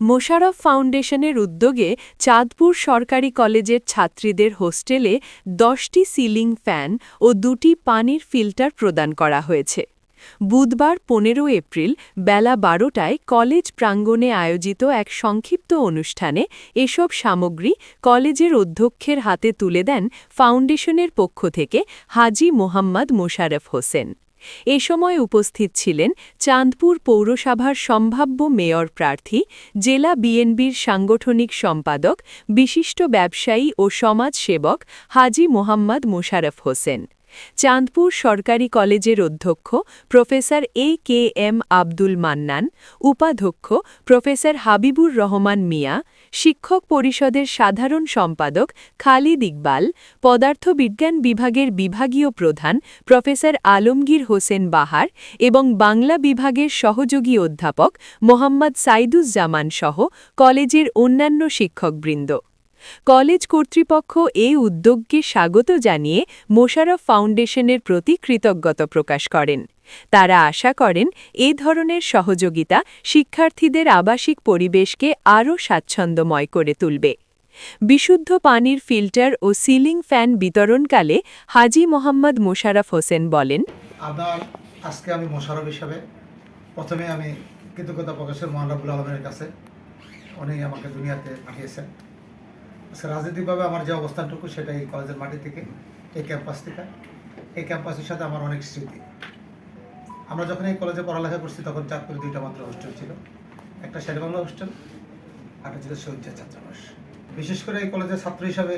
মোশাররফ ফাউন্ডেশনের উদ্যোগে চাঁদপুর সরকারি কলেজের ছাত্রীদের হোস্টেলে ১০টি সিলিং ফ্যান ও ২টি পানির ফিল্টার প্রদান করা হয়েছে। বুধবার ১৫ এপ্রিল বেলা ১২টায় কলেজ প্রাঙ্গণে আয়োজিত এক সংক্ষিপ্ত অনুষ্ঠানে এসব সামগ্রী কলেজের অধ্যক্ষের হাতে তুলে দেন ফাউন্ডেশনের পক্ষ থেকে হাজী মোহাম্মদ মোশাররফ হোসেন। এ সময় উপস্থিত ছিলেন চাঁদপুর পৌরসভার সম্ভাব্য মেয়র প্রার্থী, জেলা বিএনপির সাংগঠনিক সম্পাদক, বিশিষ্ট ব্যবসায়ী ও সমাজসেবক হাজী মোহাম্মদ মোশাররফ হোসেন, চাঁদপুর সরকারি কলেজের অধ্যক্ষ প্রফেসর এ.কে.এম. আব্দুল মান্নান, উপাধ্যক্ষ প্রফেসর হাবিবুর রহমান মিয়া, শিক্ষক পরিষদের সাধারণ সম্পাদক খালিদ ইকবাল, পদার্থবিজ্ঞান বিভাগের বিভাগীয় প্রধান প্রফেসর আলমগীর হোসেন বাহার এবং বাংলা বিভাগের সহযোগী অধ্যাপক মোহাম্মদ সাইদুজ্জামান সহ কলেজের অন্যান্য শিক্ষকবৃন্দ। কলেজ কর্তৃপক্ষ এই উদ্যোগকে স্বাগত জানিয়ে মোশাররফ ফাউন্ডেশনের প্রতি কৃতজ্ঞতা প্রকাশ করেন। তারা আশা করেন এ ধরনের সহযোগিতা শিক্ষার্থীদের আবাসিক পরিবেশকে আরও স্বাচ্ছন্দ্যময় করে তুলবে। বিশুদ্ধ পানির ফিল্টার ও সিলিং ফ্যান বিতরণকালে হাজী মোহাম্মদ মোশাররফ হোসেন বলেন, আজকে আমি মোশাররফ হিসাবে প্রথমে আমি কৃতজ্ঞতা প্রকাশের মহান রব্বুল আলমের কাছে। উনি আমাকে দুনিয়াতে পাঠিয়েছেন। রাজনৈতিকভাবে আমার যে অবস্থানটুকু সেটা এই কলেজের মাটি থেকে, এই ক্যাম্পাস থেকে। এই ক্যাম্পাসের সাথে আমার অনেক স্মৃতি। আমরা যখন এই কলেজে পড়ালেখা করছি তখন চাঁদপুরে 2টা মাত্র হোস্টেল ছিল, একটা শেরেবাংলা হোস্টেল, একটা ছিল শহীদ ছাত্রাবাস। বিশেষ করে এই কলেজের ছাত্র হিসাবে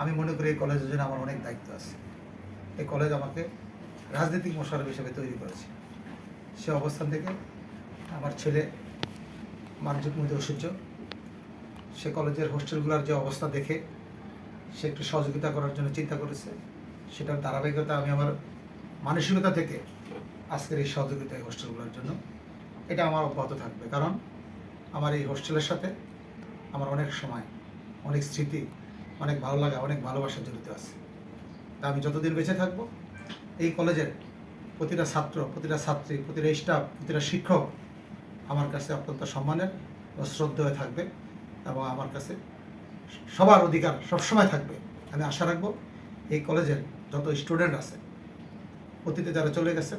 আমি মনে করি এই কলেজের জন্য আমার অনেক দায়িত্ব আছে। এই কলেজ আমাকে রাজনৈতিক মোশাররফ হিসেবে তৈরি করেছে। সে অবস্থান থেকে আমার ছেলে মানজিব মুহিত ঐশ্বর্য, সে কলেজের হোস্টেলগুলোর যে অবস্থা দেখে সে একটু সহযোগিতা করার জন্য চিন্তা করেছে। সেটার ধারাবাহিকতা আমি আমার মানসিকতা থেকে আজকের এই সহযোগিতা এই হোস্টেলগুলোর জন্য এটা আমার অব্যাহত থাকবে। কারণ আমার এই হোস্টেলের সাথে আমার অনেক সময়, অনেক স্মৃতি, অনেক ভালো লাগা, অনেক ভালোবাসা জড়িত আছে। তা আমি যতদিন বেঁচে থাকব এই কলেজের প্রতিটা ছাত্র, প্রতিটা ছাত্রী, প্রতিটা স্টাফ, প্রতিটা শিক্ষক আমার কাছে অত্যন্ত সম্মানের ও শ্রদ্ধেয় থাকবে এবং আমার কাছে সবার অধিকার সবসময় থাকবে। আমি আশা রাখবো এই কলেজের যত স্টুডেন্ট আছে, অতীতে যারা চলে গেছে,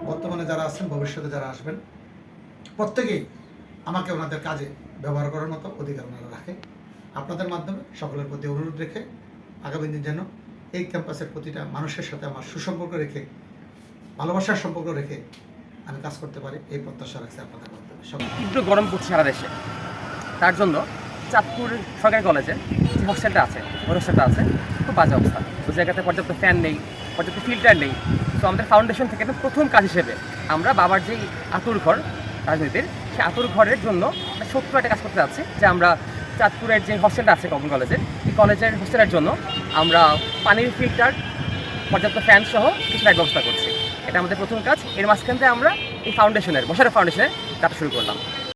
বর্তমানে যারা আছেন, ভবিষ্যতে যারা আসবেন, প্রত্যেকেই আমাকে ওনাদের কাজে ব্যবহার করার মতো অধিকার ওনারা রাখে। আপনাদের মাধ্যমে সকলের প্রতি অনুরোধ রেখে আগামী দিন যেন এই ক্যাম্পাসের প্রতিটা মানুষের সাথে আমার সুসম্পর্ক রেখে, ভালোবাসার সম্পর্ক রেখে আমি কাজ করতে পারি, এই প্রত্যাশা রাখছি আপনাদের মাধ্যমে। তীব্র গরম পড়ছে সারা দেশে, তার জন্য চাঁদপুর সরকারি কলেজের যে হোস্টেলটা আছে, ওই হোস্টেলটা আছে খুব বাজে অবস্থা। ওই জায়গাতে পর্যাপ্ত ফ্যান নেই, পর্যাপ্ত ফিল্টার নেই। তো আমাদের ফাউন্ডেশন থেকে প্রথম কাজ হিসেবে আমরা বাবার যেই আতুর ঘর রাজনীতির, সেই আতুর ঘরের জন্য 70 একটা কাজ করতে যাচ্ছি, যে আমরা চাঁদপুরের যে হোস্টেলটা আছে গভর্নমেন্ট কলেজের, এই কলেজের হোস্টেলের জন্য আমরা পানির ফিল্টার, পর্যাপ্ত ফ্যান সহ কিছু লাইট ব্যবস্থা করছি। এটা আমাদের প্রথম কাজ। এর মাঝখান থেকে আমরা এই ফাউন্ডেশনের, মোশাররফ ফাউন্ডেশনের কাজ শুরু করলাম।